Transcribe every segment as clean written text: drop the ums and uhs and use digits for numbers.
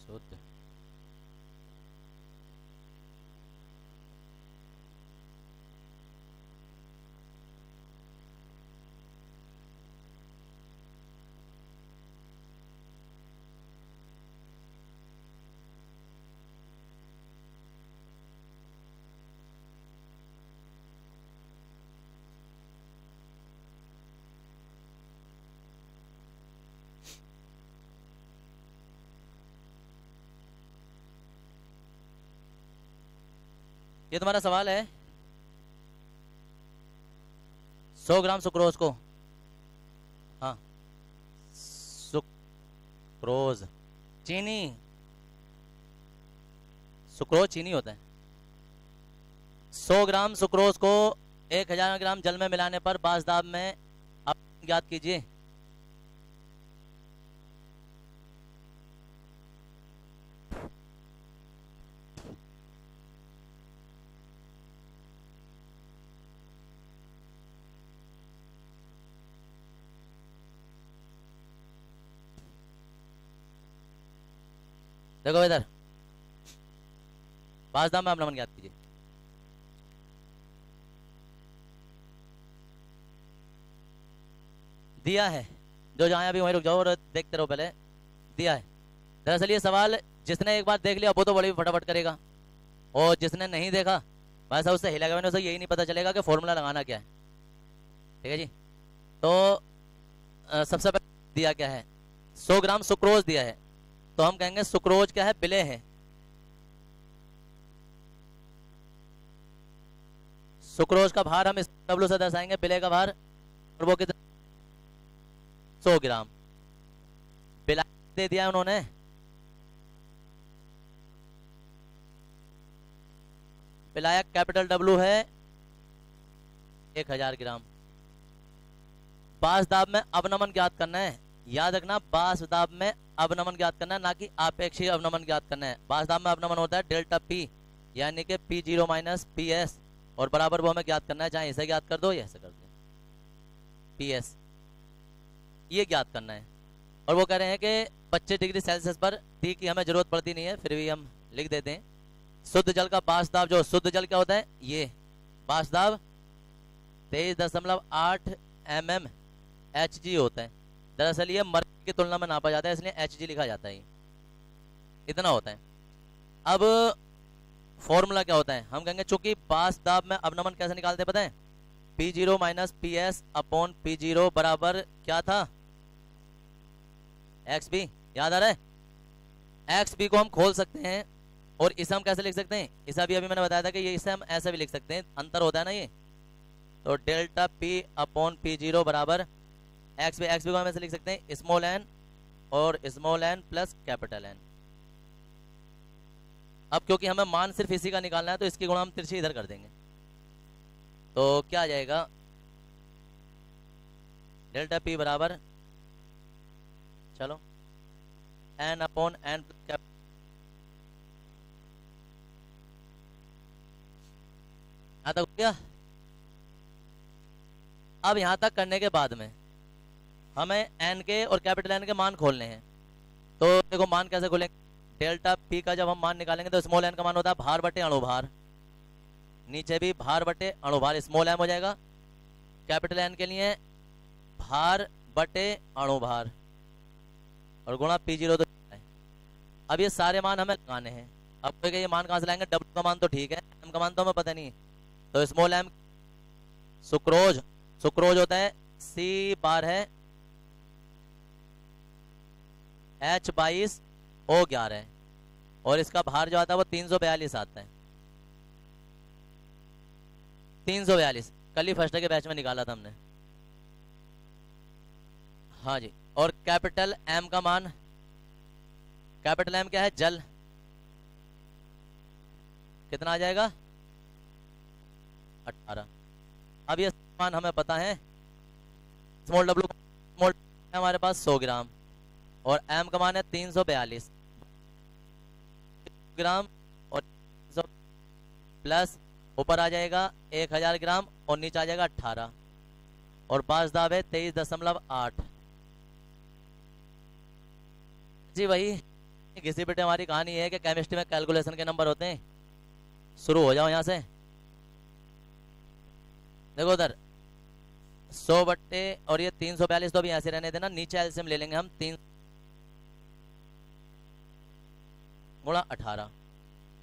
शुद्ध ये तुम्हारा सवाल है। 100 ग्राम सुक्रोज को, हाँ सुक्रोज चीनी, सुक्रोज चीनी होता है। 100 ग्राम सुक्रोज को 1000 ग्राम जल में मिलाने पर बासदाब में आप ज्ञात कीजिए। देखो इधर बासदाब में आप नमन ज्ञात कीजिए। दिया है, जो जहां अभी वहीं रुक जाओ और देखते रहो, पहले दिया है। दरअसल ये सवाल जिसने एक बार देख लिया वो तो बड़ी फटाफट करेगा, और जिसने नहीं देखा वैसा उससे हिलेगा मैंने, उसे यही नहीं पता चलेगा कि फॉर्मूला लगाना क्या है। ठीक है जी। तो सबसे पहले दिया क्या है, 100 ग्राम सुक्रोज दिया है, तो हम कहेंगे सुक्रोज क्या है, विलेय है। सुक्रोज का भार हम इस डब्लू से दर्शाएंगे, विलेय का भार, और वो कितना 100 ग्राम। विलायक दे दिया उन्होंने, विलायक कैपिटल डब्लू है 1000 ग्राम। बासदाब में अवनमन ज्ञात करना है, याद रखना बासदाब में अवनमन ज्ञात करना है, ना कि आपेक्षिक अवनमन ज्ञात करना है। बासदाब में अवनमन होता है डेल्टा पी, यानी कि P0 माइनस PS, और बराबर वो हमें ज्ञात करना है, चाहे इसे ज्ञात कर दो या ऐसे कर दो, PS ये ज्ञात करना है। और वो कह रहे हैं कि 25 डिग्री सेल्सियस पर टी की हमें जरूरत पड़ती नहीं है, फिर भी हम लिख देते हैं। शुद्ध जल का बासदाब, जो शुद्ध जल क्या होता है, ये बासदाब 23.8 mm Hg होता है। दरअसल ये मर्क्यूरी की तुलना में नापा जाता है, इसलिए Hg लिखा जाता है, इतना होता है। अब फॉर्मूला क्या होता है, हम कहेंगे चूंकि बासदाब में अवनमन कैसे निकालते हैं पता है, P0 minus PS upon P0 बराबर क्या था, XB, याद आ रहा है। XB को हम खोल सकते हैं, और इसे हम कैसे लिख सकते हैं, इसे अभी मैंने बताया था कि ये इसे हम ऐसे भी लिख सकते हैं, अंतर होता है ना ये। तो डेल्टा P अपॉन P0 बराबर XB, XB को हम ऐसे लिख सकते हैं स्मॉल n और small n plus capital N। अब क्योंकि हमें मान सिर्फ इसी का निकालना है, तो इसकी गुणा हम तिरछी इधर कर देंगे, तो क्या आ जाएगा, डेल्टा P बराबर, चलो n अपॉन n प्लस तक हो गया। अब यहां तक करने के बाद में हमें n के और कैपिटल N के मान खोलने हैं। तो देखो मान कैसे खोलेंगे, डेल्टा P का जब हम मान निकालेंगे तो स्मॉल n का मान होता है भार बटे अणुभार, नीचे भी भार बटे अणुभार, स्मॉल m हो जाएगा। कैपिटल N के लिए भार बटे अणुभार, और गुणा P0 तो है। अब ये सारे मान हमें लगाने हैं। अब ये मान कहां से लाएंगे, W का मान तो ठीक है, M का मान तो हमें पता नहीं, तो स्मॉल m सुक्रोज, सुक्रोज होता है C बार है H22O11, और इसका भार जो आता है वो 342 आता है, 342, कल ही फर्स्ट के बैच में निकाला था हमने। हाँ जी। और कैपिटल M का मान, कैपिटल M क्या है, जल, कितना आ जाएगा 18। अब ये मान हमें पता है, स्मॉल W स्मॉल हमारे पास 100 ग्राम, और M का मान है 342 ग्राम, और प्लस ऊपर आ जाएगा 1000 ग्राम और नीचे आ जाएगा 18, और बासदाब है 23.8 जी, वही घिसी पिटे हमारी कहानी है कि केमिस्ट्री में कैलकुलेशन के नंबर होते हैं। शुरू हो जाओ यहाँ से। देखो उधर 100 बट्टे और ये 342 तो भी ऐसे रहने देना, नीचे एलसीएम ले लेंगे हम 3 गुणा 18,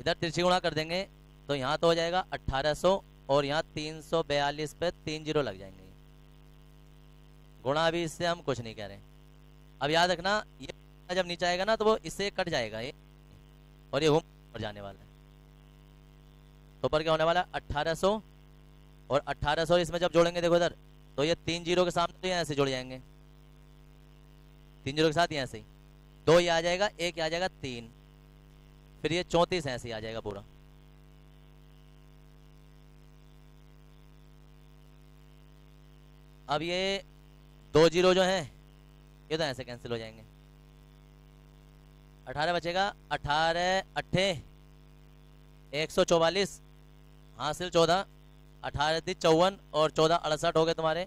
इधर तिरछी गुणा कर देंगे तो यहाँ तो हो जाएगा 1800 और यहाँ 342 पे 3 जीरो लग जाएंगे। गुणा भी इससे हम कुछ नहीं कह रहे। अब याद रखना ये जब नीचे आएगा ना तो वो इससे कट जाएगा ये, और ये ऊपर जाने वाला है। तो ऊपर क्या होने वाला है 1800 और 1800 इसमें जब जोड़ेंगे देखो इधर तो ये 3 जीरो के सामने तो यहाँ से जुड़ जाएंगे, 3 जीरो के साथ यहाँ से 2 ये आ जाएगा, 1 आ जाएगा 3, फिर ये 34 ऐसे आ जाएगा पूरा। अब ये 2 जीरो जो है ये तो ऐसे कैंसिल हो जाएंगे। 18 बचेगा, 18 अट्ठे 144 हासिल 14, 18 × 54 और 14 68 हो गए तुम्हारे,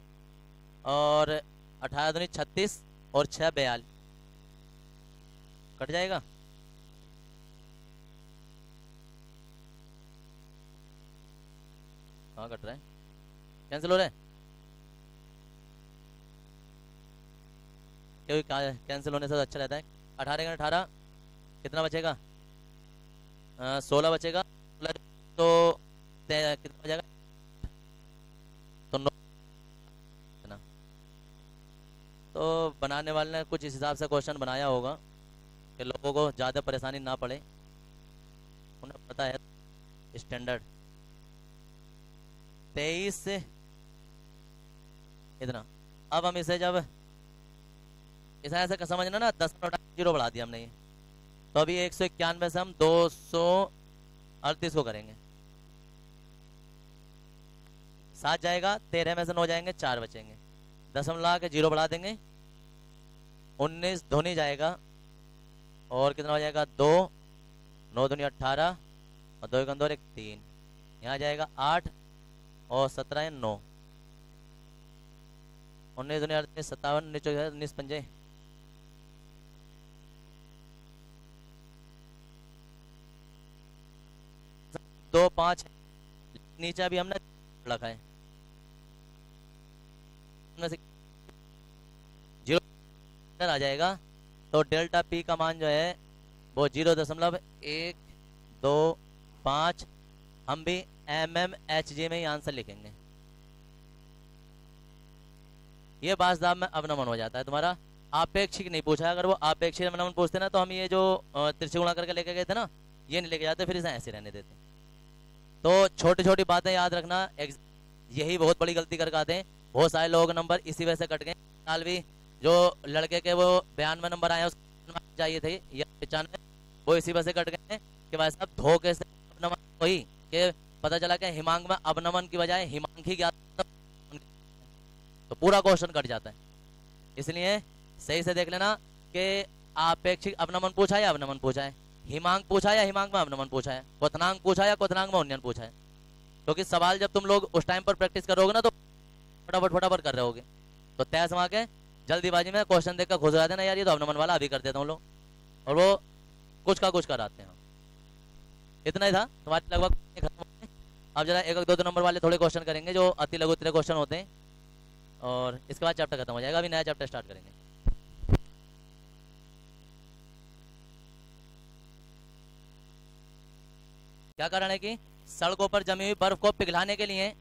और 18 दूनी 36 और 6 42 कट जाएगा। हाँ कट रहा है, कैंसिल हो रहा है क्योंकि कैंसिल होने से अच्छा रहता है। 18 × 18 कितना बचेगा 16 बचेगा, तो कितना बचेगा तो 9 ना। तो बनाने वाले ने कुछ इस हिसाब से क्वेश्चन बनाया होगा कि लोगों को ज़्यादा परेशानी ना पड़े, उन्हें पता है स्टैंडर्ड 23 से इतना। अब हम इसे जब इसे ऐसे समझना ना 10 बढ़ा दिया हमने ये, तो अभी 191 से हम 238 को करेंगे, 7 जाएगा, 13 में से 9 जाएंगे, 4 बचेंगे, दशमलव के 0 बढ़ा देंगे, 19 धोनी जाएगा और कितना हो जाएगा 2, 9 दूनी 18 और 2 1 2 1 3, यहाँ जाएगा 8 और 17 9, 19 दूनी 38 57 19 पंजे 2 5, नीचे अभी हमने रखा है, जीरो आ जाएगा, तो डेल्टा पी का मान जो है वो 0.125 हम भी mmHg में ही आंसर लिखेंगे। ये बासदाब में अवनमन हो जाता है तुम्हारा। आपेक्षिक नहीं पूछा, अगर वो आपेक्षिक अवनमन पूछते ना तो हम ये जो तिरछी गुणा करके लेके गए थे ना ये नहीं लेके जाते, फिर इसे ऐसे रहने देते। तो छोटी छोटी बातें याद रखना, यही बहुत बड़ी गलती कर आते हैं। बहुत सारे लोग नंबर इसी वजह से कट गए। साल भी जो लड़के के वो 92 नंबर आए उसको चाहिए थे या 95, वो इसी वजह से कट गए कि भाई साहब धोखे से अवनमन हुई कि पता चला कि हिमांक में अवनमन की बजाय हिमांक ही ज्ञात, तो पूरा क्वेश्चन कट जाता है। इसलिए सही से देख लेना कि आपेक्षिक अवनमन पूछा है या अवनमन पूछा है, हिमांक पूछा है या हिमांक में अवनमन पूछा है, क्वथनांक पूछा है या क्वथनांक में उन्नयन पूछा है। क्योंकि सवाल जब तुम लोग उस टाइम पर प्रैक्टिस करोगे ना तो फटाफट कर रहे होगे, तो तय समा के जल्दीबाजी में क्वेश्चन देखकर खुश रहते ना यार ये तो अवनमन वाला अभी कर देता हूँ लोग, और वो कुछ का कुछ कराते हैं। इतना ही था तुम्हारे लगभग खत्म हो गए। अब जरा 1 2 नंबर वाले थोड़े क्वेश्चन करेंगे जो अति लघु उत्तरीय क्वेश्चन होते हैं, और इसके बाद चैप्टर खत्म हो जाएगा। अभी नया चैप्टर स्टार्ट करेंगे। क्या कारण है कि सड़कों पर जमी हुई बर्फ को पिघलाने के लिए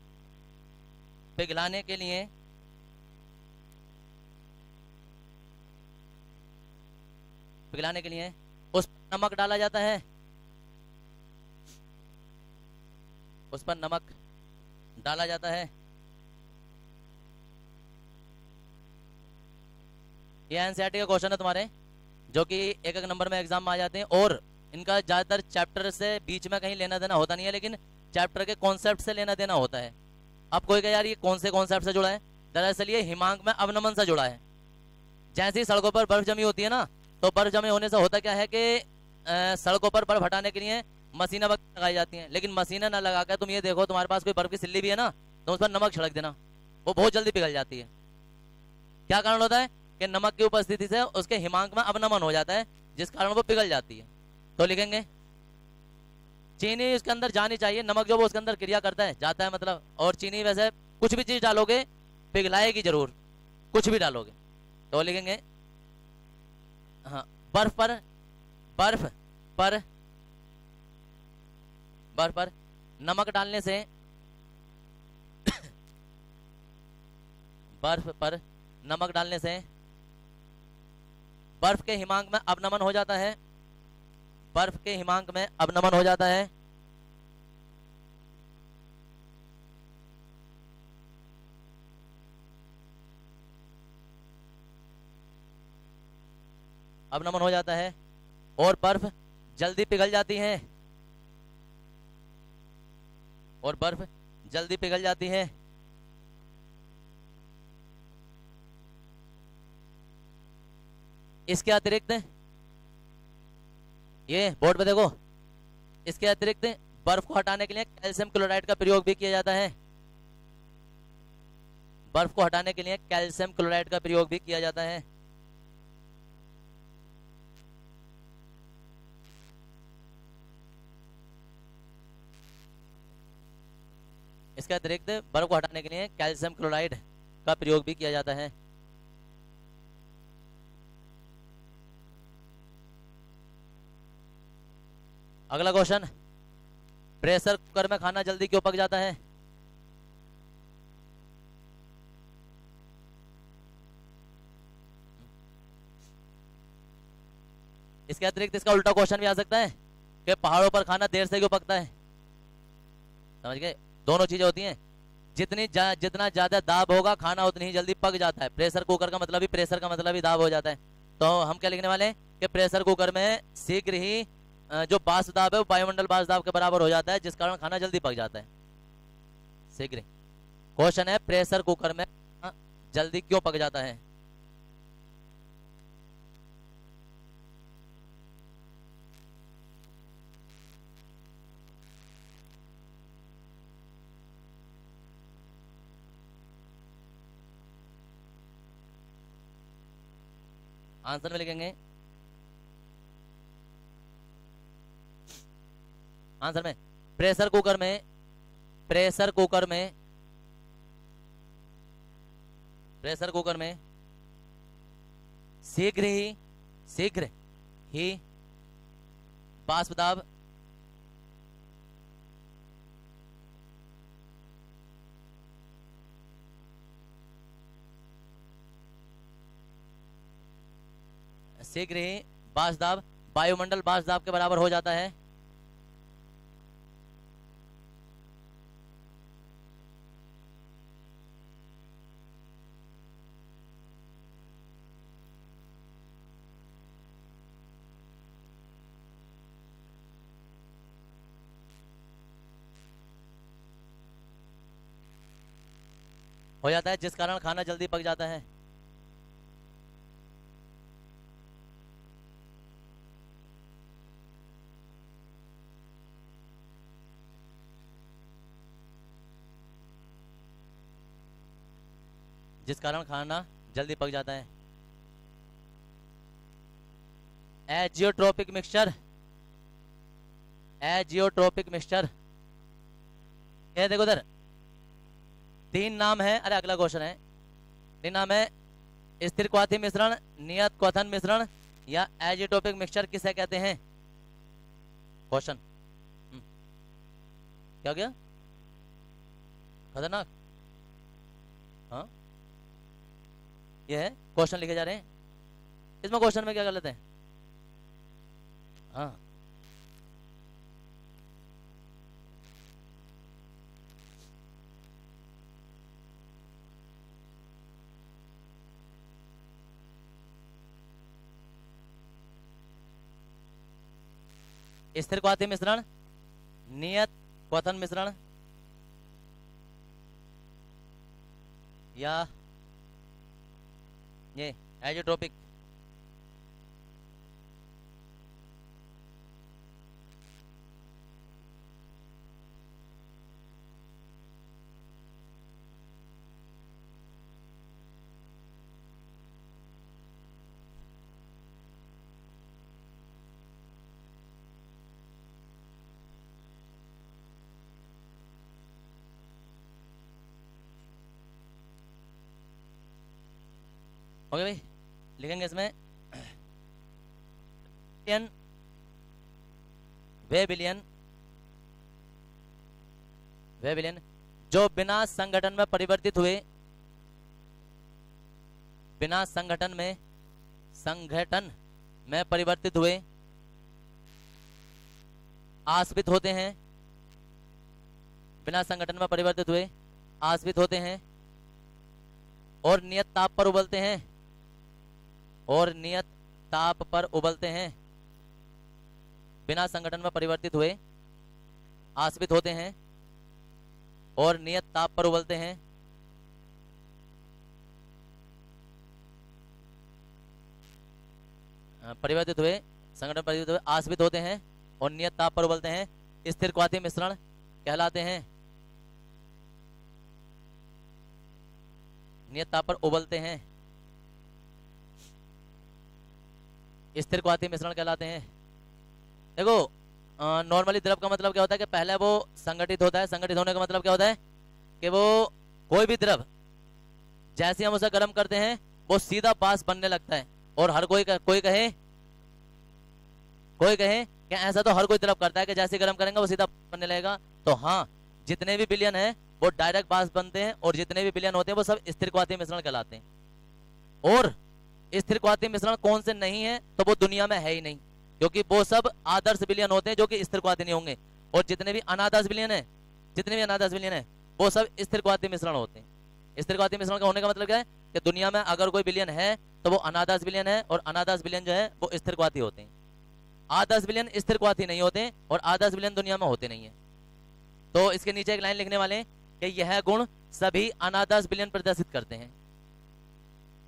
उस पर नमक डाला जाता है, उस पर नमक डाला जाता है। ये एनसीईआरटी का क्वेश्चन है तुम्हारे, जो कि 1 नंबर में एग्जाम में आ जाते हैं, और इनका ज्यादातर चैप्टर से बीच में कहीं लेना देना होता नहीं है, लेकिन चैप्टर के कॉन्सेप्ट से लेना देना होता है। अब कोई कहे यार ये कौन से कॉन्सेप्ट से जुड़ा है, दरअसल ये हिमांक में अवनमन से जुड़ा है। जैसे ही सड़कों पर बर्फ जमी होती है ना, तो बर्फ जमे होने से होता क्या है कि सड़कों पर बर्फ हटाने के लिए मशीनें लगाई जाती हैं, लेकिन मशीनें ना लगाकर तुम ये देखो तुम्हारे पास कोई बर्फ की सिल्ली भी है ना, तो उस पर नमक छिड़क देना, वो बहुत जल्दी पिघल जाती है। क्या कारण होता है कि नमक की उपस्थिति से उसके हिमांक में अवनमन हो जाता है, जिस कारण वो पिघल जाती है। तो लिखेंगे चीनी इसके अंदर जानी चाहिए, नमक जो वो उसके अंदर क्रिया करता है, जाता है मतलब। और चीनी वैसे कुछ भी चीज डालोगे पिघलाएगी जरूर, कुछ भी डालोगे। तो लिखेंगे हाँ, बर्फ पर, बर्फ पर, बर्फ पर नमक डालने से, बर्फ पर नमक डालने से बर्फ के हिमांक में अवनमन हो जाता है, बर्फ के हिमांक में अवनमन हो जाता है। अवनमन हो जाता है और बर्फ जल्दी पिघल जाती है, और बर्फ जल्दी पिघल जाती है। इसके अतिरिक्त ये बोर्ड पे देखो, इसके अतिरिक्त बर्फ को हटाने के लिए कैल्शियम क्लोराइड का प्रयोग भी किया जाता है, बर्फ को हटाने के लिए कैल्शियम क्लोराइड का प्रयोग भी किया जाता है। इसके अतिरिक्त बर्फ को हटाने के लिए कैल्शियम क्लोराइड का प्रयोग भी किया जाता है। अगला क्वेश्चन, प्रेशर कुकर में खाना जल्दी क्यों पक जाता है? इसके अतिरिक्त इसका उल्टा क्वेश्चन भी आ सकता है कि पहाड़ों पर खाना देर से क्यों पकता है? समझ गए? दोनों चीजें होती हैं, जितना ज्यादा दाब होगा खाना उतनी ही जल्दी पक जाता है। प्रेशर कुकर का मतलब ही, प्रेशर का मतलब ही दाब हो जाता है। तो हम क्या लिखने वाले हैं कि प्रेशर कुकर में शीघ्र ही जो वाष्प दाब है वो वायुमंडल वाष्प दाब के बराबर हो जाता है, जिस कारण खाना जल्दी पक जाता है शीघ्र। क्वेश्चन है प्रेशर कुकर में जल्दी क्यों पक जाता है? आंसर में लिखेंगे, आंसर में प्रेशर कुकर में, प्रेशर कुकर में, प्रेशर कुकर में शीघ्र ही वाष्प दाब शीघ्र ही वाष्प दाब वायुमंडल वाष्प दाब के बराबर हो जाता है। हो जाता है जिस कारण खाना जल्दी पक जाता है। जिस कारण खाना जल्दी पक जाता है। एजियोट्रोपिक मिक्सचर, एजियोट्रोपिक मिक्सचर, ये देखो उधर तीन नाम है। अरे अगला क्वेश्चन है, तीन नाम है, स्थिर क्वाथी मिश्रण, नियत क्वथन मिश्रण या एजियोट्रोपिक मिक्सचर किसे कहते हैं? क्वेश्चन क्या हो गया? खतरनाक। हाँ ये है, क्वेश्चन लिखे जा रहे हैं इसमें। क्वेश्चन में क्या गलत है? हाँ स्थिर क्वाथी मिश्रण, नियत क्वथन मिश्रण या ये एजियोट्रोपिक। ओके भाई, लिखेंगे इसमें बिलियन, वे बिलियन, वे बिलियन जो बिना संगठन में परिवर्तित हुए, बिना संगठन में परिवर्तित हुए आश्रित होते हैं, बिना संगठन में परिवर्तित हुए आश्रित होते हैं और नियत ताप पर उबलते हैं, और नियत ताप पर उबलते हैं। बिना संगठन में परिवर्तित हुए आश्रित होते हैं और नियत ताप पर उबलते हैं। परिवर्तित हुए, संगठन परिवर्तित हुए आश्रित होते हैं और नियत ताप पर उबलते हैं, स्थिर क्वाथी मिश्रण कहलाते हैं। नियत ताप पर उबलते हैं, स्थिर क्वाथी मिश्रण कहलाते हैं। देखो नॉर्मली द्रव का मतलब क्या होता है कि पहले वो संगठित होता है। संगठित होने का मतलब क्या होता है कि वो कोई भी द्रव जैसे हम उसे गर्म करते हैं वो सीधा वाष्प बनने लगता है। और हर कोई कहे कि ऐसा तो हर कोई द्रव करता है कि जैसे गर्म करेंगे वो सीधा बनने लगेगा। तो हाँ, जितने भी विलयन है वो डायरेक्ट वाष्प बनते हैं और जितने भी विलयन होते हैं वो सब स्थिर क्वाथी मिश्रण कहलाते हैं। और स्थिर क्वाथी मिश्रण कौन से नहीं है, तो वो दुनिया में है ही नहीं, क्योंकि वो सब आदर्श विलयन होते हैं जो कि स्थिर क्वाथी नहीं होंगे। और जितने भी अनादर्श विलयन है वो सब स्थिर क्वाथी मिश्रण होते हैं। स्थिर क्वाथी मिश्रण का होने का मतलब क्या है कि दुनिया में अगर कोई विलयन है तो वो अनादर्श विलयन है, और अनादर्श विलयन जो है वो स्थिर क्वाथी होते हैं। आदर्श विलयन स्थिर क्वाथी नहीं होते और आदर्श विलयन दुनिया में होते नहीं है। तो इसके नीचे एक लाइन लिखने वाले कि यह गुण सभी अनादर्श विलयन प्रदर्शित करते हैं।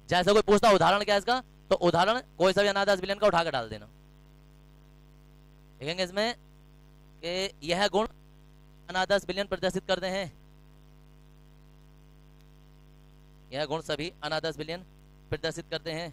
जैसे कोई पूछता उदाहरण क्या है इसका, तो उदाहरण कोई सा भी अनादर्श विलयन का उठाकर डाल देना। लिखेंगे इसमें कि यह गुण अनादर्श विलयन प्रदर्शित करते हैं, यह गुण सभी अनादर्श विलयन प्रदर्शित करते हैं।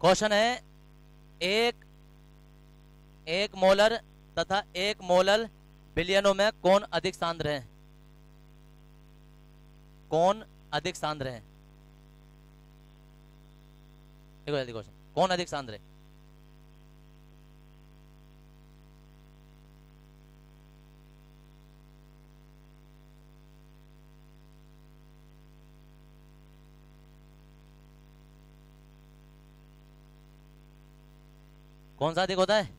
क्वेश्चन है एक मोलर तथा एक मोलर विलयनों में कौन अधिक सांद्र है? कौन अधिक सांद्र है? देखो जल्दी क्वेश्चन, कौन अधिक सांद्र है? कौन सा अधिक होता है?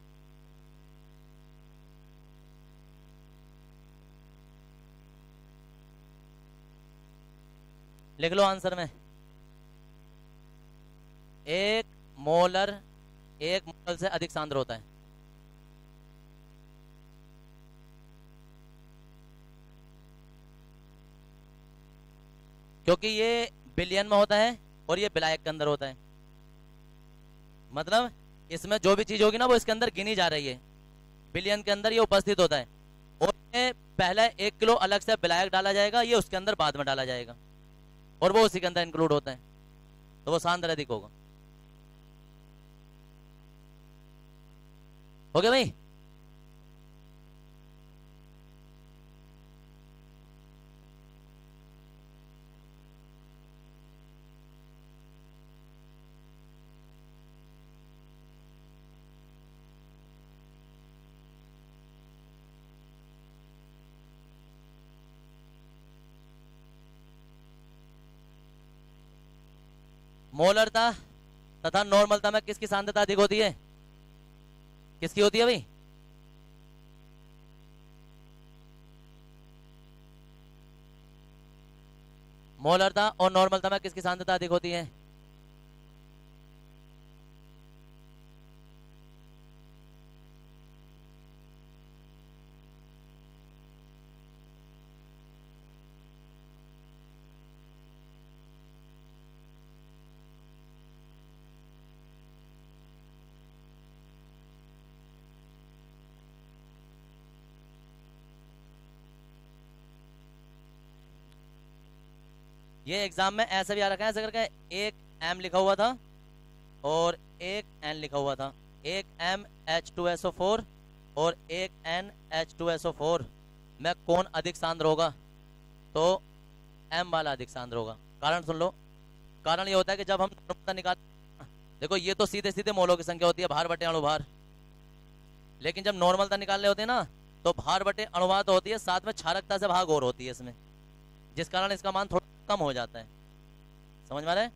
लिख लो आंसर में, एक मोलर से अधिक सांद्र होता है। क्योंकि ये बिलियन में होता है और ये विलायक के अंदर होता है। मतलब इसमें जो भी चीज होगी ना वो इसके अंदर गिनी जा रही है, बिलियन के अंदर ये उपस्थित होता है। और ये पहले 1 किलो अलग से विलायक डाला जाएगा, ये उसके अंदर बाद में डाला जाएगा और वो उसी के अंदर इंक्लूड होता है, तो वो सांद्र अधिक होगा। हो गया भाई? मोलरता तथा नॉर्मलता में किसकी सांद्रता अधिक होती है? किसकी होती है भाई? मोलरता और नॉर्मलता में किसकी सांद्रता अधिक होती है? ये एग्जाम में ऐसे भी आ रखा है, ऐसे करके एक एम लिखा हुआ था और एक एन लिखा हुआ था, एक एम H2SO4 और एक एन H2SO4 में कौन अधिक सांद्र होगा? तो एम वाला अधिक सांद्र होगा। कारण सुन लो, कारण ये होता है कि जब हम नॉर्मलता निकाल, देखो ये तो सीधे सीधे मोलों की संख्या होती है, भार बटे अणुभार, लेकिन जब नॉर्मलता निकालने होते हैं ना तो भार बटे अणुभार तो होती है, साथ में क्षारकता से भाग और होती है इसमें, जिस कारण इसका मान थोड़ा कम हो जाता है। समझ में आ रहा है?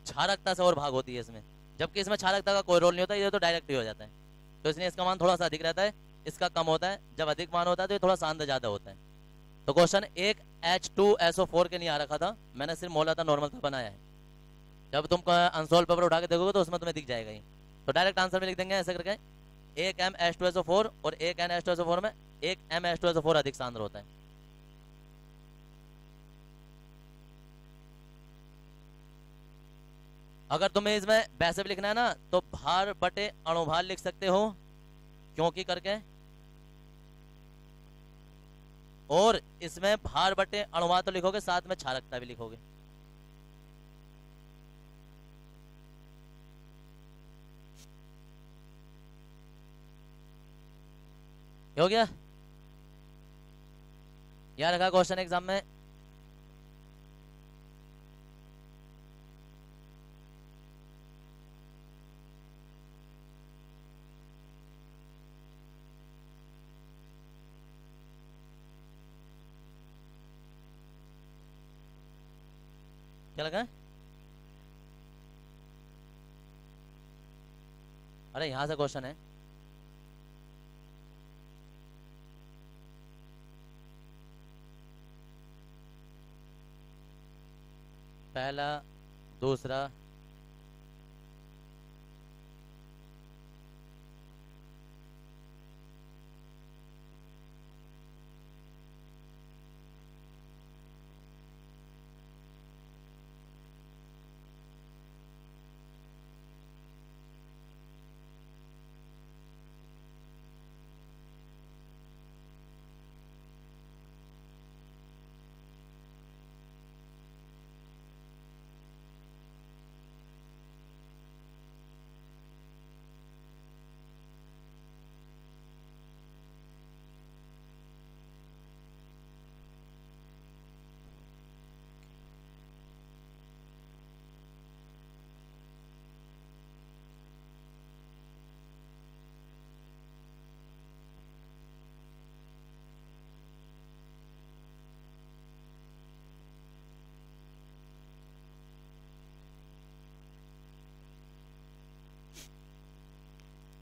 क्षारकता से और भाग होती है इसमें, जबकि इसमें क्षारकता का कोई रोल नहीं होता, ये तो डायरेक्ट ही हो जाता है, तो इसलिए इसका मान थोड़ा सा अधिक रहता है, इसका कम होता है। जब अधिक मान होता है तो ये थोड़ा सांद्र ज्यादा होता है। तो क्वेश्चन एक H2SO4 के नहीं आ रखा था, मैंने सिर्फ मोलरता नॉर्मलता बनाया है। जब तुम अनसोल्व पेपर उठा के देखोगे तो उसमें तुम्हें दिख जाएगा ही, तो डायरेक्ट आंसर में लिख देंगे ऐसे करके, एक एम H2SO4 और एक एन H2SO4 में एक एम H2SO4 अधिक सांद्र होता है। अगर तुम्हें इसमें वैसे भी लिखना है ना तो भार बटे अणुभार लिख सकते हो, क्योंकि करके, और इसमें भार बटे अणुभार तो लिखोगे, साथ में क्षारकता भी लिखोगे। हो गया? यार रखा क्वेश्चन एग्जाम में। क्या लगा? अरे यहां से क्वेश्चन है, पहला, दूसरा,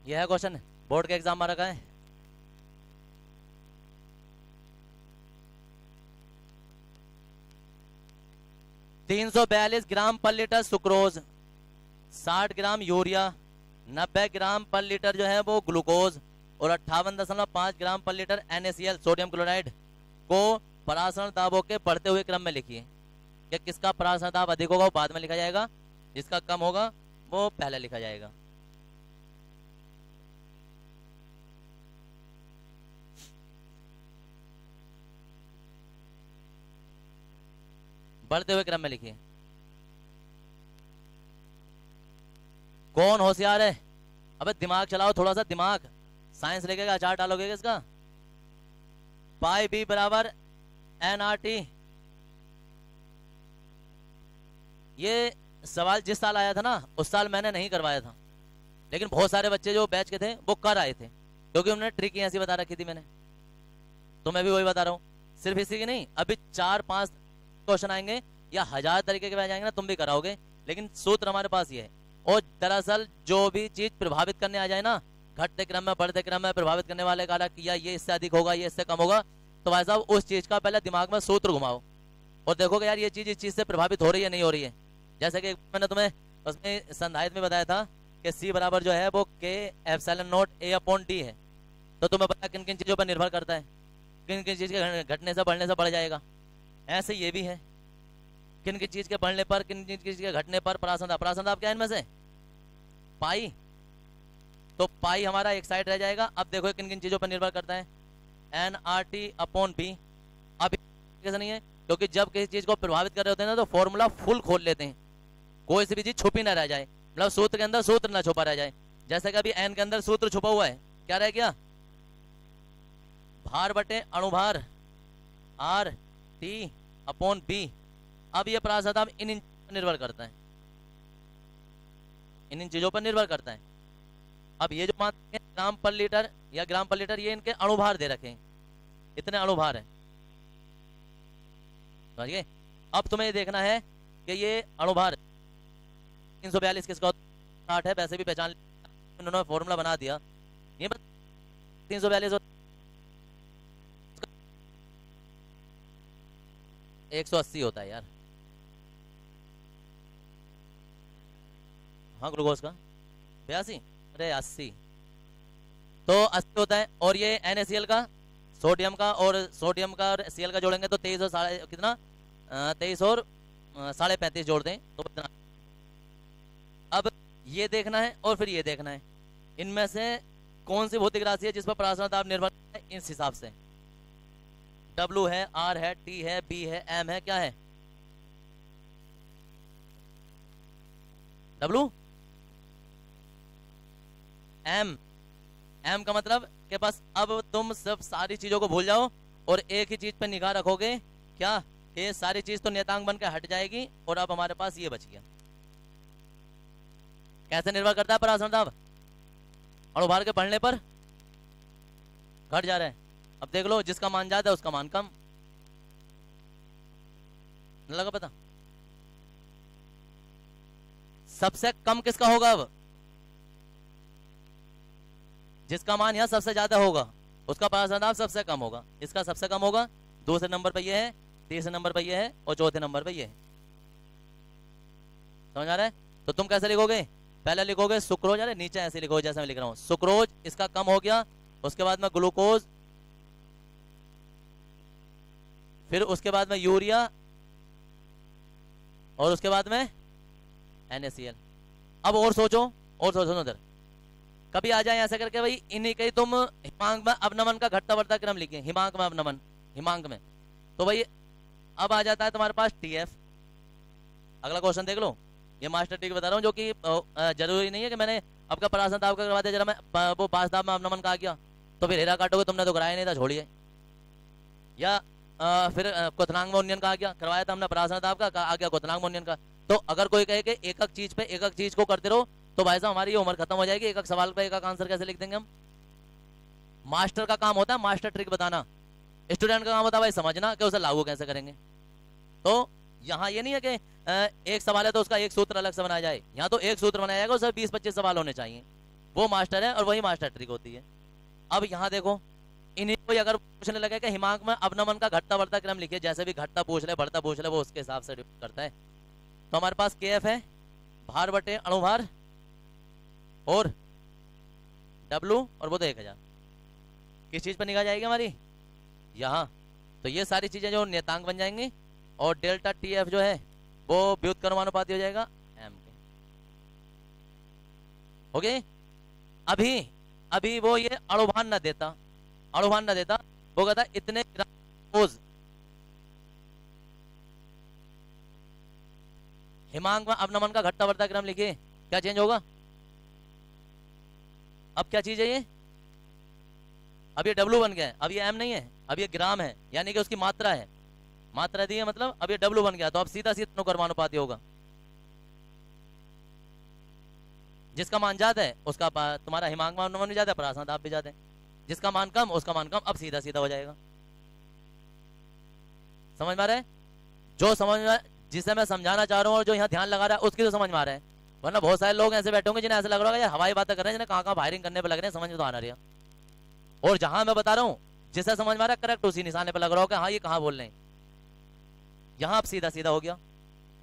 यह है क्वेश्चन, बोर्ड के एग्जाम में रखा है। तीन 342 ग्राम पर लीटर सुक्रोज, 60 ग्राम यूरिया, 90 ग्राम पर लीटर जो है वो ग्लूकोज और 58.5 ग्राम पर लीटर NaCl सोडियम क्लोराइड को परासरण दाबों के बढ़ते हुए क्रम में लिखिए। कि किसका परासरण दाब अधिक होगा वो बाद में लिखा जाएगा, जिसका कम होगा वो पहले लिखा जाएगा। बढ़ते हुए क्रम में लिखिए। कौन होशियार है? अबे दिमाग चलाओ थोड़ा सा, दिमाग। साइंस लेके अचार डालोगे इसका। पाई बी बराबर NRT। ये सवाल जिस साल आया था ना उस साल मैंने नहीं करवाया था, लेकिन बहुत सारे बच्चे जो बैच के थे वो कर आए थे, क्योंकि उन्होंने ट्रिक ऐसी बता रखी थी मैंने, तो मैं भी वही बता रहा हूँ। सिर्फ इसी की नहीं, अभी 4-5 क्वेश्चन आएंगे या 1000 तरीके के बैच आएंगे ना, तुम भी कराओगे, लेकिन सूत्र हमारे पास ये है। और दरअसल जो भी चीज प्रभावित करने आ जाए ना, घटते क्रम में बढ़ते क्रम में प्रभावित करने वाले कारक, या ये इससे अधिक होगा, ये इससे कम होगा, तो भाई साहब उस चीज का पहले दिमाग में सूत्र घुमाओ और देखोगे यार ये चीज इस चीज से प्रभावित हो रही है नहीं हो रही है। जैसे कि मैंने तुम्हें उसमें संधारित्र में बताया था कि C बराबर जो है वो K एप्सिलॉन नॉट A/D है। तो तुम्हें पता किन किन चीजों पर निर्भर करता है, किन किन चीज के घटने से बढ़ने से बढ़ जाएगा। ऐसे ये भी है, किन किन चीज के बढ़ने पर, किन किन चीज के घटने पर प्रासंदाप। प्रासंदाप क्या है इनमें से? पाई। तो पाई हमारा एक साइड रह जाएगा। अब देखो किन किन चीजों पर निर्भर करता है, nRT/P। अब कैसे नहीं है, क्योंकि जब किसी चीज को प्रभावित कर रहे होते हैं ना तो फॉर्मूला फुल खोल लेते हैं, कोई सी भी चीज छुपी ना रह जाए, मतलब सूत्र के अंदर सूत्र ना छुपा रह जाए। जैसे कि अभी n के अंदर सूत्र छुपा हुआ है, क्या रह गया? भार बटे अणुभार RT/B। अब ये प्रासंदाप इन निर्भर करता है, इन चीजों पर निर्भर करता है। अब ये जो मानते हैं ग्राम पर लीटर या ग्राम पर लीटर, ये इनके अणुभार दे रखे हैं, इतने अणुभार है। समझिए। अब तुम्हें ये देखना है कि ये अणुभार 342 किसका 60 है, वैसे भी पहचान उन्होंने फॉर्मूला बना दिया। ये 342 180 होता है यार। हाँ ग्लूकोज का 82, अरे 80, तो 80 होता है। और ये NaCl का, सोडियम का और Cl का जोड़ेंगे तो 23 और साढ़े कितना 23 और 35.5 जोड़ दें तो कितना। अब ये देखना है और फिर ये देखना है इनमें से कौन सी भौतिक राशि है जिस पर प्रासंदाप निर्भर है। इस हिसाब से W है, R है, T है, B है, M है, क्या है? W M का मतलब कि बस अब तुम सब सारी चीजों को भूल जाओ और एक ही चीज पे निगाह रखोगे, क्या? ये सारी चीज तो नियतांक बन के हट जाएगी और अब हमारे पास ये बच गया। कैसे निर्भर करता है प्रासंदाप? अणुभार के बढ़ने पर घट जा रहा है। अब देख लो, जिसका मान ज्यादा है उसका मान कम। न लगा पता? सबसे कम किसका होगा? अब जिसका मान यहां सबसे ज्यादा होगा उसका प्रासंदाप सबसे कम होगा। इसका सबसे कम होगा, दूसरे नंबर पे ये है, तीसरे नंबर पे ये है और चौथे नंबर पे ये है। समझ आ रहा है? तो तुम कैसे लिखोगे? पहले लिखोगे सुक्रोज, अरे नीचे ऐसे लिखोगे जैसे मैं लिख रहा हूं, सुक्रोज इसका कम हो गया, उसके बाद में ग्लूकोज, फिर उसके बाद में यूरिया और उसके बाद में NaCl। अब और सोचो उधर कभी आ जाए ऐसा करके भाई इन्हीं के तुम हिमांक में अवनमन का घटता बढ़ता क्रम लिखे, हिमांक में अवनमन, हिमांक में, तो भाई अब आ जाता है तुम्हारे पास TF। अगला क्वेश्चन देख लो, ये मास्टर ट्रिक बता रहा हूँ जो कि जरूरी नहीं है कि मैंने आपका प्रासंदाप का करवा दिया, जरा मैं वो पासदाब में अवनमन का आ गया तो फिर हेरा काटोगे, तुमने तो कराया नहीं था, छोड़िए। या फिर क्वथनांग में उन्नयन का आ गया, करवाया था हमने प्रासंदाप का, आ गया क्वथनांग में उन्नयन का। तो अगर कोई कहे कि एक एक चीज पे एक एक चीज को करते रहो तो भाई साहब हमारी ये उम्र खत्म हो जाएगी। एक एक सवाल पे एक एक आंसर कैसे लिख देंगे हम? मास्टर का काम होता है मास्टर ट्रिक बताना, स्टूडेंट का काम होता है भाई समझना कि उसे लागू कैसे करेंगे। तो यहाँ ये नहीं है कि एक सवाल है तो उसका एक सूत्र अलग से बनाया जाए, यहाँ तो एक सूत्र बनाया जाएगा, उसमें 20-25 सवाल होने चाहिए। वो मास्टर है और वही मास्टर ट्रिक होती है। अब यहाँ देखो, इन्हीं को अगर पूछने लगे कि हिमांक में अवनमन का घटता बढ़ता क्रम लिखिए, जैसे भी घटता पूछ ले बढ़ता पूछ ले वो उसके हिसाब से करता है। तो हमारे पास KF है, भार बटे अणुभार, और W, और वो तो 1000। किस चीज पर निगाह जाएगी हमारी? यहाँ। तो ये सारी चीजें जो नियतांक बन जाएंगी और डेल्टा TF जो है वो व्युत्क्रमानुपाती हो जाएगा M के। ओके, अभी वो ये अणुभार न देता, वो कहता इतने ग्राम हिमांक में अवनमन का घटता बढ़ता क्रम लिखिए, क्या चेंज होगा? अब क्या चीज है ये? अब ये W बन गया है, अब ये M नहीं है, अब ये ग्राम है, यानी कि उसकी मात्रा है, मात्रा दी है, मतलब अब ये W बन गया। तो अब सीधा सीधा अनुक्रमानुपाती होगा, जिसका मान ज्यादा है उसका तुम्हारा हिमांक में अवनमन भी ज्यादा है, प्रासंदाप भी ज्यादा है। जिसका मान कम उसका मान कम, अब सीधा सीधा हो जाएगा। समझ में आ रहा है? जिसे मैं समझाना चाह रहा हूँ और जो यहाँ ध्यान लगा रहा है उसकी तो समझ में आ रहा है, वरना बहुत सारे लोग ऐसे बैठे होंगे जिन्हें ऐसा लग रहा है यार हवाई बातें कर रहे हैं, जिन्हें कहाँ कहाँ फायरिंग करने पे लग रहे हैं, समझ में तो आ रही है। और जहां मैं बता रहा हूँ जिसे समझ में आ रहा है करेक्ट उसी निशाने पे लग रहा होगा, हाँ ये कहाँ बोल रहे हैं, यहाँ अब सीधा सीधा हो गया।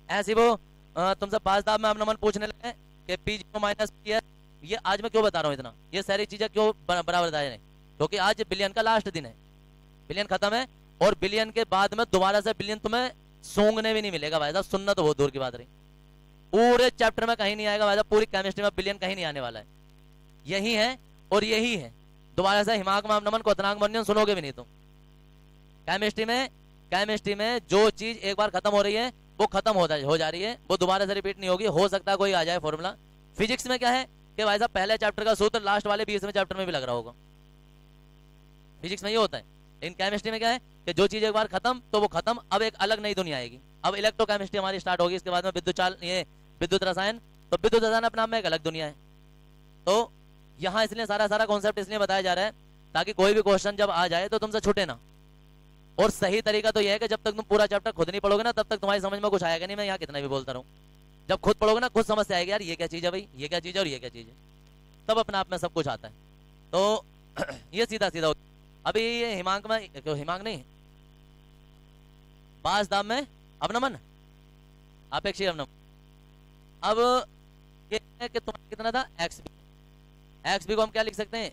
ऐसे वो तुमसे पास दाब में अपना मन पूछने लगे कि P0 माइनस पी है, ये आज मैं क्यों बता रहा हूँ इतना, ये सारी चीजें क्यों बराबर बताए रहे, क्योंकि आज बिलियन का लास्ट दिन है, बिलियन खत्म है, और बिलियन के बाद में दोबारा से बिलियन तुम्हें सूंघने भी नहीं मिलेगा भाई साहब, सुनना तो बहुत दूर की बात रही, पूरे चैप्टर में कहीं नहीं आएगा भाई साहब, पूरी केमिस्ट्री में बिलियन कहीं नहीं आने वाला है, यही है और यही है। दोबारा से हिमाक में नमन क्वथनांक मन्यन सुनोगे भी नहीं तुम। केमिस्ट्री में जो चीज एक बार खत्म हो रही है वो खत्म हो जा रही है, वो दोबारा से रिपीट नहीं होगी, हो सकता है कोई आ जाए फॉर्मूला। फिजिक्स में क्या है कि भाई साहब पहले चैप्टर का सूत्र लास्ट वाले 20वें चैप्टर में भी लग रहा होगा, फिजिक्स में ये होता है। इन केमिस्ट्री में क्या है कि जो चीज एक बार खत्म तो वो खत्म, अब एक अलग नई दुनिया आएगी। अब इलेक्ट्रोकेमिस्ट्री हमारी स्टार्ट होगी, इसके बाद में विद्युत रसायन, तो विद्युत रसायन अपने आप में एक अलग दुनिया है। तो यहाँ इसलिए सारा कॉन्सेप्ट इसलिए बताया जा रहा है ताकि कोई भी क्वेश्चन जब आ जाए तो तुमसे छूटे ना। और सही तरीका तो यह है कि जब तक तुम पूरा चैप्टर खुद नहीं पढ़ोगे ना तब तक तुम्हारी समझ में कुछ आएगा नहीं, मैं यहाँ कितना भी बोलता रहूँ। जब खुद पढ़ोगे ना खुद समझ से आएगा यार ये क्या चीज है भाई, ये क्या चीज है और ये क्या चीज है, तब अपने आप में सब कुछ आता है। तो ये सीधा सीधा अभी ये हिमांक में, क्यों हिमांक नहीं, बास दाम में अवनमन, अपेक्षित अवनमन। अब ये है कि तुम्हारा कितना था एक्स बी को हम क्या लिख सकते हैं,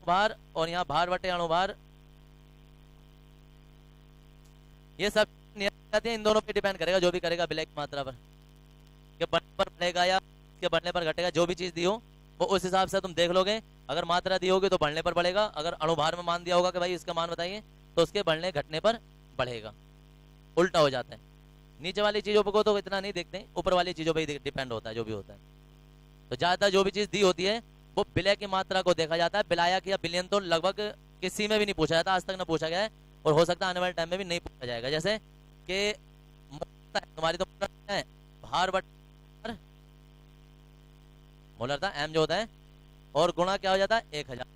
भार, और यहाँ भार बटे अणुभार, ये सब आते हैं, इन दोनों पे डिपेंड करेगा जो भी करेगा विलय की मात्रा पर, कि बढ़ने पर बढ़ेगा या के बढ़ने पर घटेगा, जो भी चीज दी हो वो उस हिसाब से तुम देख लोगे। अगर मात्रा दी होगी तो बढ़ने पर बढ़ेगा, अगर अणुभार में मान दिया होगा कि भाई इसका मान बताइए तो उसके बढ़ने घटने पर बढ़ेगा, उल्टा हो जाता है। नीचे वाली चीजों को तो इतना नहीं देखते, ऊपर वाली चीजों पर डिपेंड होता है जो भी होता है। तो ज्यादातर जो भी चीज दी होती है वो विलय की मात्रा को देखा जाता है, विलायक या बिलियन तो लगभग किसी में भी नहीं पूछा जाता, आज तक ना पूछा गया है और हो सकता है आने वाले टाइम में भी नहीं पूछा जाएगा। जैसे कि तुम्हारी तो है भार बट मोलरता एम जो होता है और गुणा क्या हो जाता है 1000,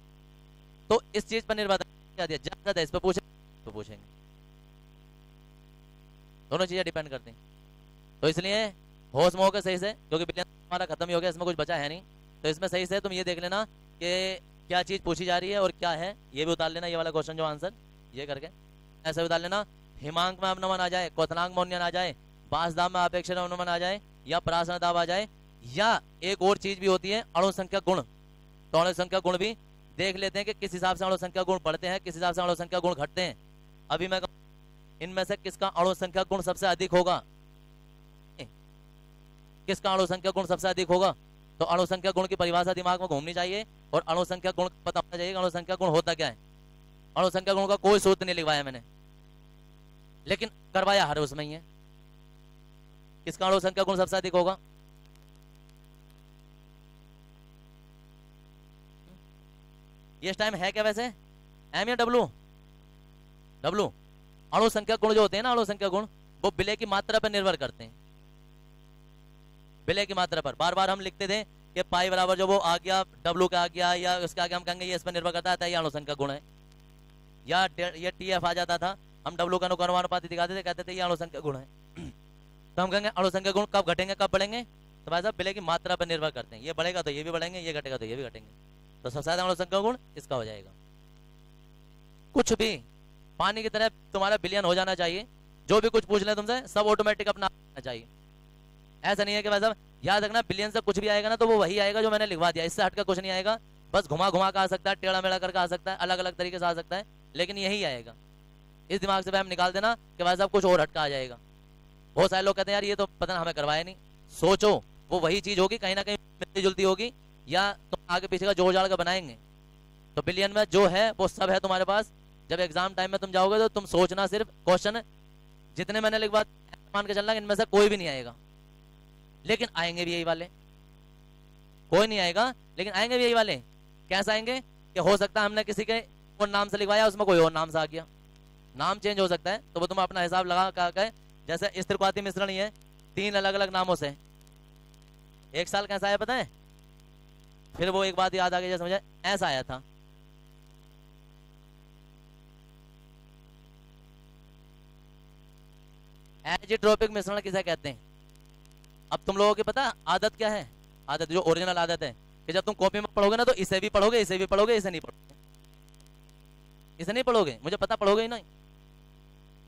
तो इस चीज पर निर्भर क्या दिया ज्यादा, इस पर पूछेंगे, दोनों चीजें डिपेंड करती हैं। तो इसलिए होश में होकर सही से, क्योंकि बिलियन हमारा खत्म ही हो गया, इसमें कुछ बचा है नहीं, तो इसमें सही से तुम ये देख लेना कि क्या चीज पूछी जा रही है और क्या है, ये भी उतार लेना, ये वाला क्वेश्चन जो आंसर ये करके ऐसे उतार लेना। हिमांक में अवनमन आ जाए, क्वथनांक में उन्नयन आ जाए, बास दाब में अपेक्षित अवनमन आ जाए, या परासरण दाब आ जाए, या एक और चीज भी होती है अणु संख्या गुण। तो अणु संख्या गुण भी देख लेते हैं कि किस हिसाब से अणु संख्या गुण बढ़ते हैं, किस हिसाब से अणु संख्या गुण घटते हैं। अभी मैं इनमें से किसका अणु संख्या गुण सबसे अधिक होगा, किसका अणु संख्या गुण सबसे अधिक होगा, तो अणु संख्या गुण की परिभाषा दिमाग में घूमनी चाहिए और अणु संख्या गुण पता होना चाहिए। अणु संख्या गुण होता क्या है, अणु संख्या गुण का कोई सूत्र नहीं लिखवाया मैंने, लेकिन करवाया हर उसमें ही है। किसका अणु संख्या गुण सबसे अधिक होगा, ये टाइम है क्या वैसे, एम या डब्लू, डब्लू। अणु संख्या गुण जो होते हैं ना, अणु संख्या गुण वो विलय की मात्रा पर निर्भर करते हैं, विलय की मात्रा पर। बार बार हम लिखते थे कि पाई बराबर जो वो आ गया डब्लू का आ गया, या उसके आगे हम कहेंगे ये इस पर निर्भर करता है, ये अणु संख्या गुण है, या ये टीएफ आ जाता था, हम डब्लू का अनुक्रमानुपाती दिखाते थे, कहते थे ये अणु संख्या गुण है। तो हम कहेंगे अणु संख्या गुण कब घटेंगे कब बढ़ेंगे, तो भाई साहब विलय की मात्रा पर निर्भर करते हैं, ये बढ़ेगा तो ये भी बढ़ेंगे, ये घटेगा तो ये भी घटेंगे, तो सबसे ज्यादा अणु संख्या गुण इसका हो जाएगा। कुछ भी पानी की तरह तुम्हारा बिलियन हो जाना चाहिए, जो भी कुछ पूछ ले तुमसे सब ऑटोमेटिक अपना आना चाहिए। ऐसा नहीं है कि भाई साहब याद रखना बिलियन से कुछ भी आएगा ना तो वो वही आएगा जो मैंने लिखवा दिया, इससे हटकर कुछ नहीं आएगा, बस घुमा घुमा का आ सकता है, टेढ़ा मेढ़ा करके आ सकता है, अलग अलग तरीके से आ सकता है, लेकिन यही आएगा। इस दिमाग से हम निकाल देना कि भाई साहब कुछ और हटका आ जाएगा। बहुत सारे लोग कहते हैं यार ये तो पता ना हमें करवाया नहीं, सोचो वो वही चीज होगी, कहीं ना कहीं मिलती जुलती होगी, या तुम आगे पीछे का जोड़ जाड़ कर बनाएंगे। तो बिलियन में जो है वो सब है तुम्हारे पास, जब एग्जाम टाइम में तुम जाओगे तो तुम सोचना सिर्फ क्वेश्चन जितने मैंने लिखवा मान के चलना इनमें से कोई भी नहीं आएगा, लेकिन आएंगे भी यही वाले, कोई नहीं आएगा लेकिन आएंगे भी यही वाले। कैसे आएंगे कि हो सकता है हमने किसी के और नाम से लिखवाया उसमें कोई और नाम से आ गया, नाम चेंज हो सकता है, तो वो तुम अपना हिसाब लगा कर, जैसे स्त्रीपाती मिश्रण ही है 3 अलग अलग नामों से, एक साल कैसा आया पता है, फिर वो एक बात याद आ गई जैसे मुझे ऐसा आया था, एजिट्रोपिक मिश्रण किसे कहते हैं? अब तुम लोगों की पता है आदत क्या है? आदत जो ओरिजिनल आदत है कि जब तुम कॉपी में पढ़ोगे ना तो इसे भी पढ़ोगे, इसे भी पढ़ोगे, इसे नहीं पढ़ोगे, इसे नहीं पढ़ोगे, मुझे पता पढ़ोगे ही नहीं।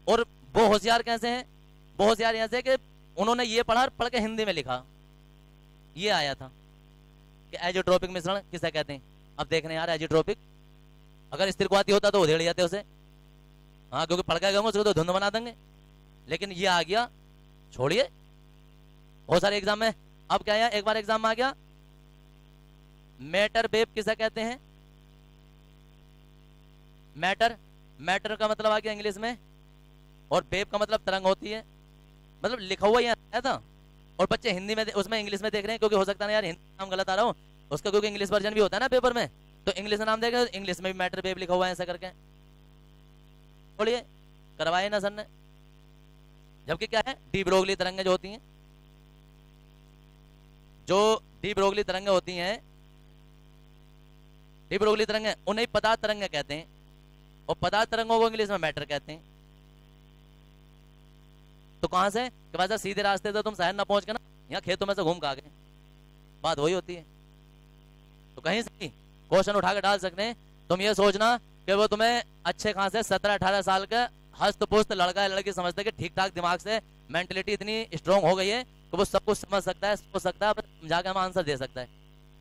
और वो होशियार कैसे हैं? वो होशियार ऐसे कि उन्होंने ये पढ़ा, पढ़ के हिंदी में लिखा, ये आया था कि एजिट्रोपिक मिश्रण किसे कहते हैं। अब देख रहे हैं यार एजिट्रोपिक, अगर स्त्रीवादी होता तो उधेड़ जाते उसे, हाँ क्योंकि पढ़ के गए उसको तो धुंध बना देंगे, लेकिन ये आ गया, छोड़िए बहुत सारे एग्जाम में। अब क्या आया, एक बार एग्जाम में आ गया मैटर वेव किसे कहते हैं? मैटर, मैटर का मतलब आ गया इंग्लिश में, और वेव का मतलब तरंग होती है, मतलब लिखा हुआ यहाँ आया था और बच्चे हिंदी में उसमें इंग्लिश में देख रहे हैं, क्योंकि हो सकता है ना यार हिंदी नाम गलत आ रहा हो उसका, क्योंकि इंग्लिश वर्जन भी होता है ना पेपर में, तो इंग्लिश में नाम देगा, इंग्लिश में भी मैटर वेव लिखा हुआ है ऐसा करके, बोलिए करवाए ना सर ने। जबकि क्या है, डी ब्रोगली तरंगें जो होती हैं, जो डी ब्रोगली तरंगें होती हैं, डी ब्रोगली तरंगें उन्हें पदार्थ तरंगें कहते हैं, और पदार्थ तरंगों को इंग्लिश में मैटर कहते हैं। तो कहां से कि वैसे सीधे रास्ते से तुम शहर ना पहुंच के ना यहाँ खेतों में से घूम के आ गए, बात वही होती है। तो कहीं से क्वेश्चन उठा के डाल सकते हैं, तुम ये सोचना कि वो तुम्हें अच्छे खासे 17-18 साल के हस्त पुस्त लड़का या लड़की समझते कि ठीक ठाक दिमाग से मेंटलिटी इतनी स्ट्रांग हो गई है कि वो सब कुछ समझ सकता है, सोच सकता है, समझा के हमें आंसर दे सकता है।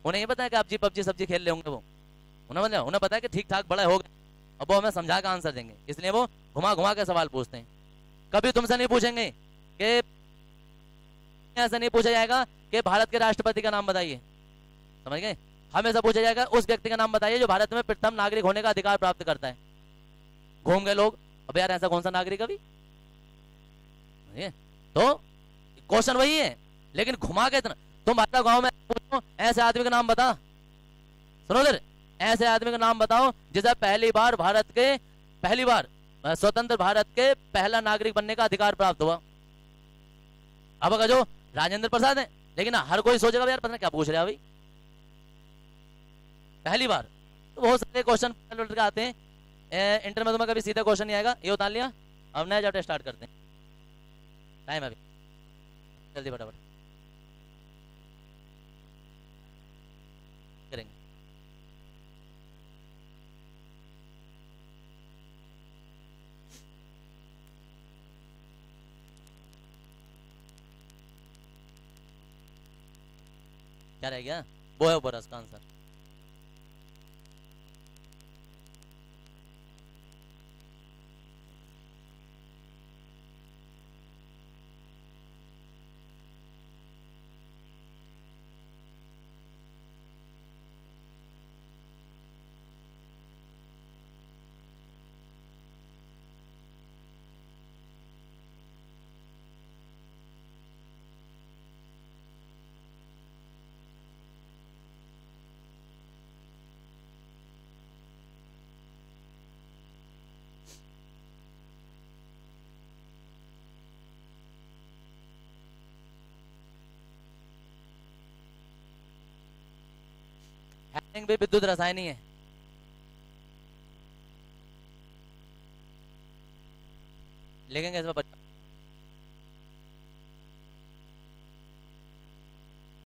उन्हें ये पता है कि आप जी पबजी सब्जी खेल ले होंगे, वो उन्हें पता है कि ठीक ठाक बड़े हो गए, अब वो हमें समझा के आंसर देंगे, इसलिए वो घुमा घुमा के सवाल पूछते हैं। कभी तुमसे नहीं पूछेंगे कि ऐसा नहीं पूछा जाएगा कि भारत के राष्ट्रपति का नाम बताइए, समझ गए, हमेशा पूछा जाएगा उस व्यक्ति का नाम बताइए जो भारत में प्रथम नागरिक होने का अधिकार प्राप्त करता है। घूम गए लोग, अब यार ऐसा कौन सा नागरिक अभी, तो क्वेश्चन वही है लेकिन घुमा के इतना। तुम हमारा गांव में पूछो ऐसे आदमी का नाम बता, सुनो इधर, ऐसे आदमी का नाम बताओ जिसे पहली बार स्वतंत्र भारत के पहला नागरिक बनने का अधिकार प्राप्त हुआ। अब अगर जो राजेंद्र प्रसाद है, लेकिन हर कोई सोचेगा यार पता नहीं क्या पूछ रहे हैं अभी, पहली बार। तो बहुत सारे क्वेश्चन आते हैं इंटर में, तुम्हें कभी सीधा क्वेश्चन नहीं आएगा, ये उतार लिया, अब नया चैप्टर स्टार्ट करते हैं, टाइम अभी जल्दी फटाफट करेंगे। क्या रह गया, वो है बरस का आंसर। हैंग भी विद्युत रसायन ही है, लिखेंगे इसमें